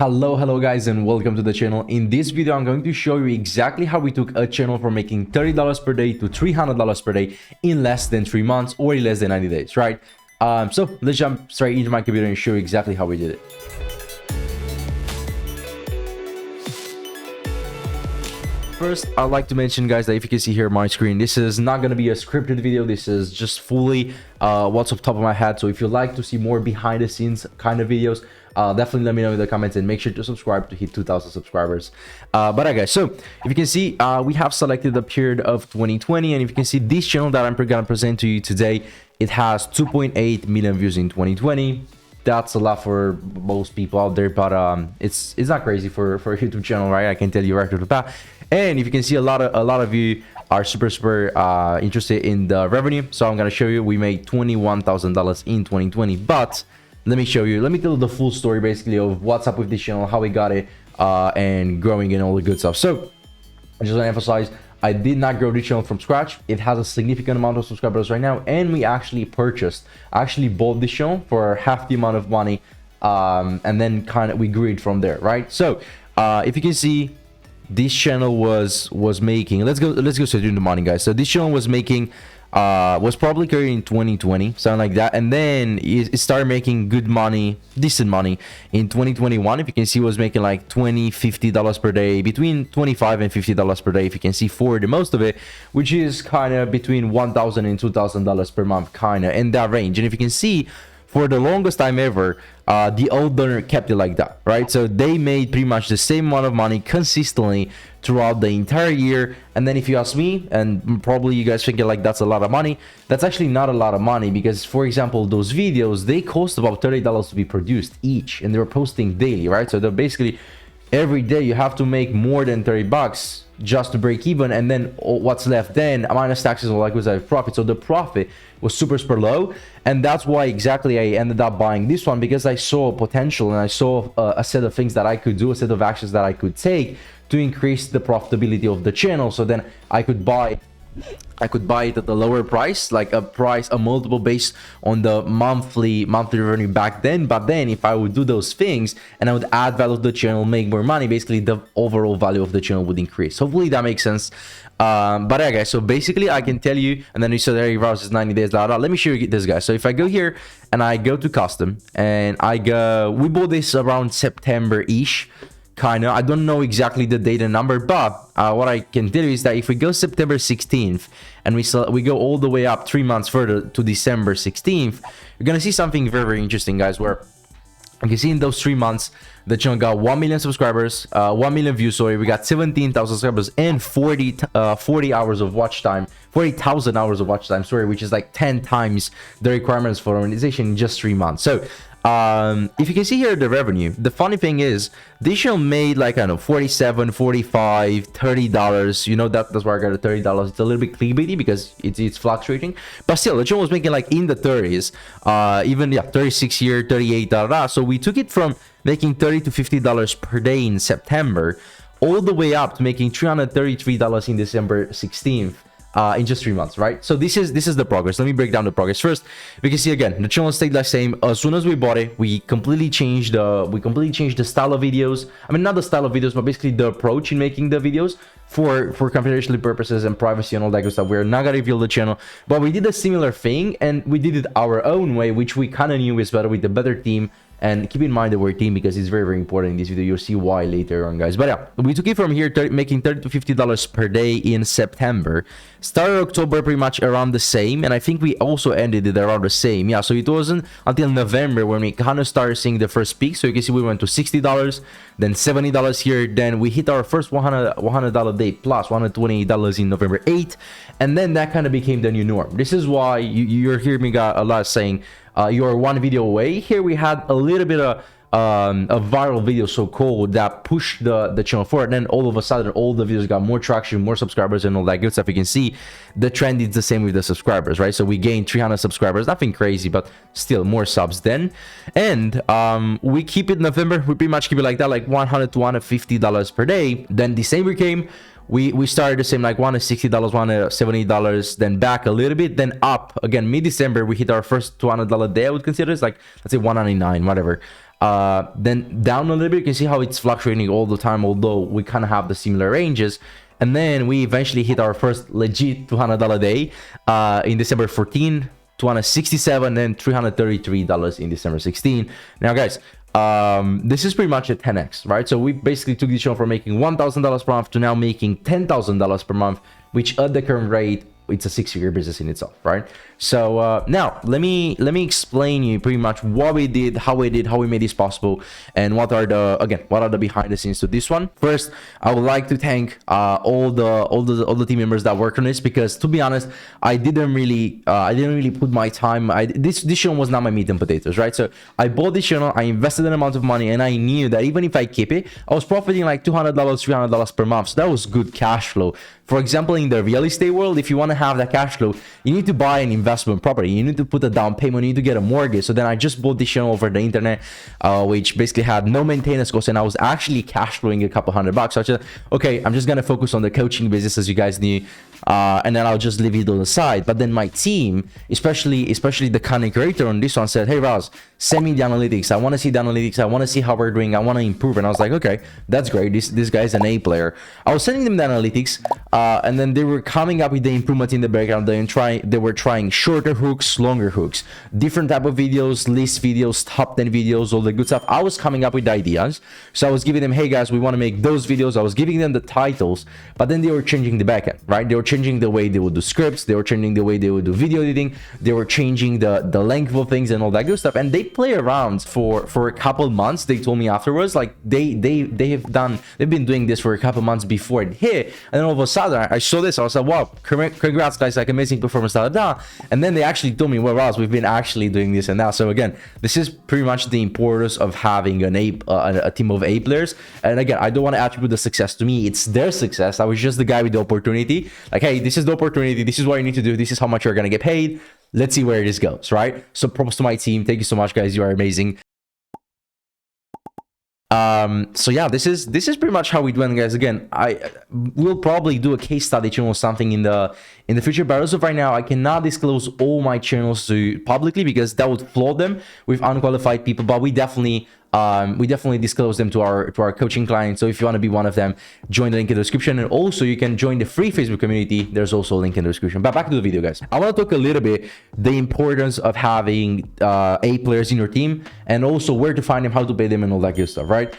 Hello guys, and welcome to the channel. In this video I'm going to show you exactly how we took a channel from making $30 per day to $300 per day in less than 3 months or in less than 90 days, right? So let's jump straight into my computer and show you exactly how we did it. First, I'd like to mention, guys, that if you can see here on my screen, this is not going to be a scripted video. This is just fully what's off the top of my head. So if you'd like to see more behind the scenes kind of videos, definitely let me know in the comments and make sure to subscribe to hit 2,000 subscribers. But guys, so if you can see, we have selected the period of 2020, and if you can see this channel that I'm gonna present to you today, it has 2.8 million views in 2020. That's a lot for most people out there, but it's not crazy for a YouTube channel, right? I can tell you right off the bat. And if you can see, a lot of you are super interested in the revenue. So I'm gonna show you we made $21,000 in 2020, but let me show you, let me tell you the full story basically of what's up with this channel, how we got it, and growing and all the good stuff. So I just want to emphasize, I did not grow this channel from scratch. It has a significant amount of subscribers right now, and we actually bought this channel for half the amount of money, and then we grew it from there, right? So if you can see, this channel was making, let's go straight into the money, guys. So this channel was making was probably created in 2020, something like that, and then it started making good money, decent money in 2021. If you can see, it was making like $20-50 per day, between $25 and $50 per day, if you can see, for the most of it, which is kind of between $1,000 and $2,000 per month, kind of in that range. And if you can see, for the longest time ever, the owner kept it like that, right? So they made pretty much the same amount of money consistently throughout the entire year. And then if you ask me, and probably you guys thinking like that's a lot of money, that's actually not a lot of money, because for example, those videos, they cost about $30 to be produced each, and they were posting daily, right? So they're basically every day you have to make more than 30 bucks just to break even, and then what's left then minus taxes or like was a profit. So the profit was super low, and that's why exactly I ended up buying this one, because I saw potential and I saw a set of things that I could do, a set of actions that I could take to increase the profitability of the channel. So then I could buy it at a lower price, like a multiple based on the monthly revenue back then. But then if I would do those things and I would add value to the channel, make more money, basically the overall value of the channel would increase. Hopefully that makes sense. But yeah, guys, so basically I can tell you, and then you said there is 90 days, let me show you this, guys. So if I go here and I go to custom, and we bought this around September-ish, kind of. I don't know exactly the date and number, but what I can tell you is that if we go September 16th and we go all the way up 3 months further to December 16th, you're gonna see something very interesting, guys, where you can see in those 3 months the channel got 1 million subscribers, 1 million views, sorry. We got 17,000 subscribers and 40 hours of watch time, 40,000 hours of watch time, sorry, which is like 10 times the requirements for an organization in just 3 months. So if you can see here the revenue, the funny thing is this channel made like, I don't know, $47, $45, $30. You know, that's where I got the $30. It's a little bit clickbaity because it's fluctuating, but still the channel was making like in the 30s, even 36 here, 38, so we took it from making $30 to $50 per day in September all the way up to making $333 in December 16th. In just 3 months, right? So this is the progress. Let me break down the progress. First, we can see again the channel stayed the same. As soon as we bought it, we completely changed the style of videos. I mean, not the style of videos, but basically the approach in making the videos for confidentiality purposes and privacy and all that good stuff. We're not gonna reveal the channel, but we did a similar thing, and we did it our own way, which we kind of knew is better with a better team. And keep in mind the word team, because it's very important in this video. You'll see why later on, guys. But yeah, we took it from here, making $30 to $50 per day in September. Started October pretty much around the same, and I think we also ended it around the same. Yeah, so it wasn't until November when we kind of started seeing the first peak. So you can see we went to $60, then $70 here. Then we hit our first $100 day plus $128 in November 8th, and then that kind of became the new norm. This is why you're hearing me a lot saying, you're one video away. Here we had a little bit of a viral video, so called, that pushed the channel forward, and then all of a sudden all the videos got more traction, more subscribers, and all that good stuff. You can see the trend is the same with the subscribers, right? So we gained 300 subscribers, nothing crazy, but still more subs then. And we keep it in November, we pretty much keep it like that, like $100 to $150 per day. Then December came, we started the same, like $160, $170, then back a little bit, then up again. Mid-December we hit our first $200 day. I would consider it's like, let's say $199, whatever. Then down a little bit, you can see how it's fluctuating all the time, although we kind of have the similar ranges. And then we eventually hit our first legit $200 day in December 14, $267, then $333 in December 16. Now, guys, this is pretty much a 10x, right? So we basically took this channel from making $1,000 per month to now making $10,000 per month, which at the current rate, it's a 6-figure business in itself, right? So now let me explain you pretty much what we did, how we made this possible, and what are the behind the scenes to this one. First, I would like to thank all the team members that worked on this, because to be honest, I didn't really put my time. This channel was not my meat and potatoes, right? So I bought this channel, I invested an amount of money, and I knew that even if I keep it, I was profiting like $200, $300 per month. So that was good cash flow. For example, in the real estate world, if you want to have that cash flow, you need to buy an investment property. You need to put a down payment. You need to get a mortgage. So then I just bought this channel over the internet, which basically had no maintenance costs, and I was actually cash flowing a couple $100. So I said, okay, I'm just gonna focus on the coaching business, as you guys knew, and then I'll just leave it on the side. But then my team, especially the content creator on this one, said, hey Raz, send me the analytics. I want to see the analytics. I want to see how we're doing. I want to improve. And I was like, okay, that's great. This guy's an A player. I was sending them the analytics, and then they were coming up with the improvement in the background. They were trying shorter hooks, longer hooks, different type of videos, list videos, top 10 videos, all the good stuff. I was coming up with ideas. So I was giving them, hey guys, we want to make those videos. I was giving them the titles, but then they were changing the backend, right? They were changing the way they would do scripts. They were changing the way they would do video editing. They were changing the length of things and all that good stuff. And they play around for a couple months. They told me afterwards, like they've been doing this for a couple months before it hit. And then all of a sudden I saw this. I was like, wow, congrats guys, like amazing performance, and then they actually told me, well, Ross, we've been actually doing this and that. So again, this is pretty much the importance of having a team of A players. And again, I don't want to attribute the success to me. It's their success. I was just the guy with the opportunity. Like, hey, this is the opportunity. This is what you need to do. This is how much you're going to get paid. Let's see where this goes, right? So props to my team. Thank you so much, guys. You are amazing. So yeah, this is pretty much how we do it, guys. Again, I will probably do a case study channel or something in the future, but as of right now, I cannot disclose all my channels to publicly, because that would flood them with unqualified people. But we definitely disclose them to our coaching clients. So if you want to be one of them, join the link in the description, and also you can join the free Facebook community. There's also a link in the description. But back to the video, guys. I want to talk a little bit the importance of having A players in your team, and also where to find them, how to pay them, and all that good stuff, right?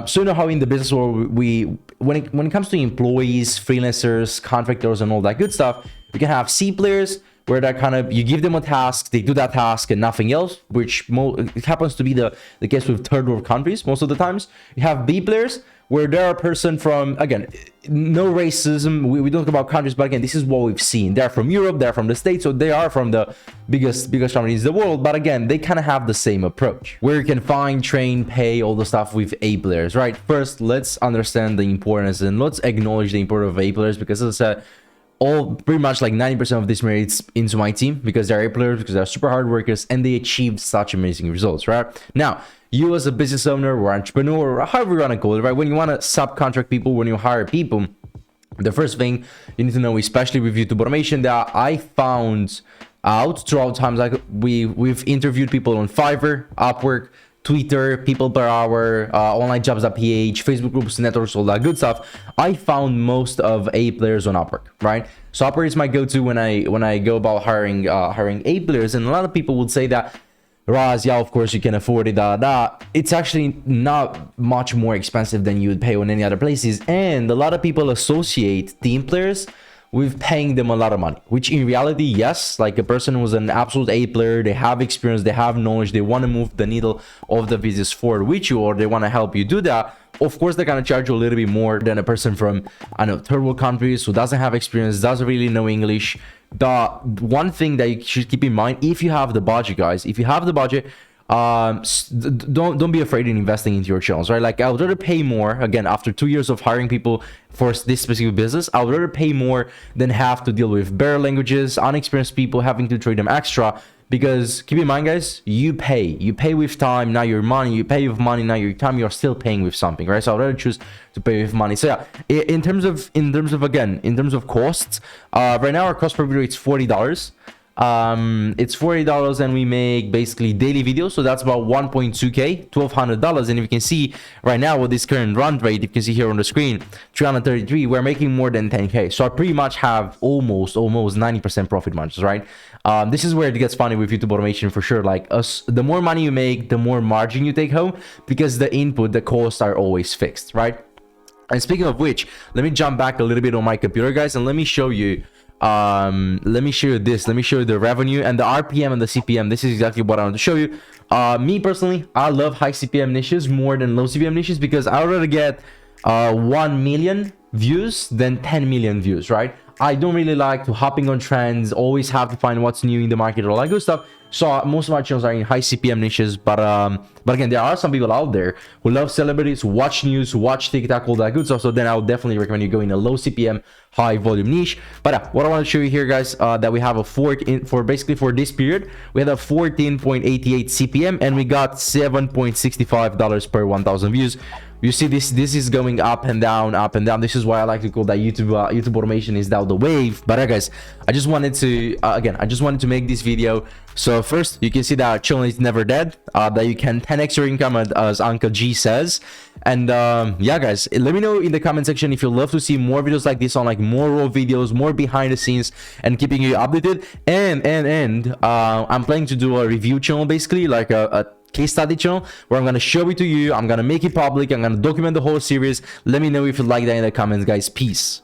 So you know how in the business world, when it comes to employees, freelancers, contractors, and all that good stuff, you can have C players, where that kind of, you give them a task, they do that task and nothing else, which it happens to be the case with third world countries most of the times. You have B players, where they're a person from, again, no racism, we don't talk about countries, but again, this is what we've seen. They're from Europe, they're from the States, so they are from the biggest companies in the world. But again, they kind of have the same approach, where you can find, train, pay, all the stuff with A players, right? First, let's understand the importance, and let's acknowledge the importance of A players, because as I said, pretty much like 90% of this merits into my team, because they're A players, because they're super hard workers, and they achieved such amazing results, right? Now, you as a business owner or entrepreneur, or however you want to call it, right? When you want to subcontract people, when you hire people, the first thing you need to know, especially with YouTube automation, that I found out throughout times, like we've interviewed people on Fiverr, Upwork, Twitter, people per hour, onlinejobs.ph, Facebook groups, networks, all that good stuff. I found most of A players on Upwork, right? So Upwork is my go-to when I go about hiring A players, and a lot of people would say that, Raz, yeah, of course you can afford it, it's actually not much more expensive than you would pay on any other places. And a lot of people associate team players with paying them a lot of money, which in reality, yes, like a person who's an absolute A player, they have experience, they have knowledge, they want to move the needle of the business forward with you, or they want to help you do that. Of course, they're going to charge you a little bit more than a person from, I know, third world countries who doesn't have experience, doesn't really know English. The one thing that you should keep in mind, if you have the budget, guys, if you have the budget, don't be afraid in investing into your channels, right? Like, I would rather pay more, again, after 2 years of hiring people for this specific business, I would rather pay more than have to deal with bare languages, unexperienced people, having to trade them extra. Because keep in mind, guys, you pay with time, not your money. You pay with money, not your time. You're still paying with something, right? So I'd rather choose to pay with money. So yeah, in terms of costs, right now our cost per video, it's $40. It's $40 and we make basically daily videos, so that's about 1.2k, $1,200. And if you can see right now with this current run rate, you can see here on the screen 333, we're making more than 10k. So I pretty much have almost 90% profit margins, right? This is where it gets funny with YouTube automation for sure. Like the more money you make, the more margin you take home, because the input, the costs are always fixed, right? And speaking of which, let me jump back a little bit on my computer, guys, and let me show you let me show you this. Let me show you the revenue and the RPM and the CPM. This is exactly what I want to show you. Me personally, I love high CPM niches more than low CPM niches, because I would rather get 1 million views than 10 million views, right? I don't really like to hopping on trends, always have to find what's new in the market, all that good stuff. So most of my channels are in high CPM niches, but again, there are some people out there who love celebrities, who watch news, who watch TikTok, all that good stuff. So then I would definitely recommend you going a low CPM, high volume niche. But what I want to show you here, guys, that we have a for this period, we had a 14.88 CPM and we got $7.65 per 1,000 views. You see this is going up and down, up and down. This is why I like to call that YouTube automation is now the wave. But guys, I just wanted to again, I just wanted to make this video. So first, you can see that our channel is never dead, that you can 10x your income, as Uncle G says. And yeah, guys, let me know in the comment section if you'd love to see more videos like this, on like more raw videos, more behind the scenes, and keeping you updated. And I'm planning to do a review channel, basically like a case study channel, where I'm going to show it to you, I'm going to make it public, I'm going to document the whole series. Let me know if you like that in the comments, guys. Peace.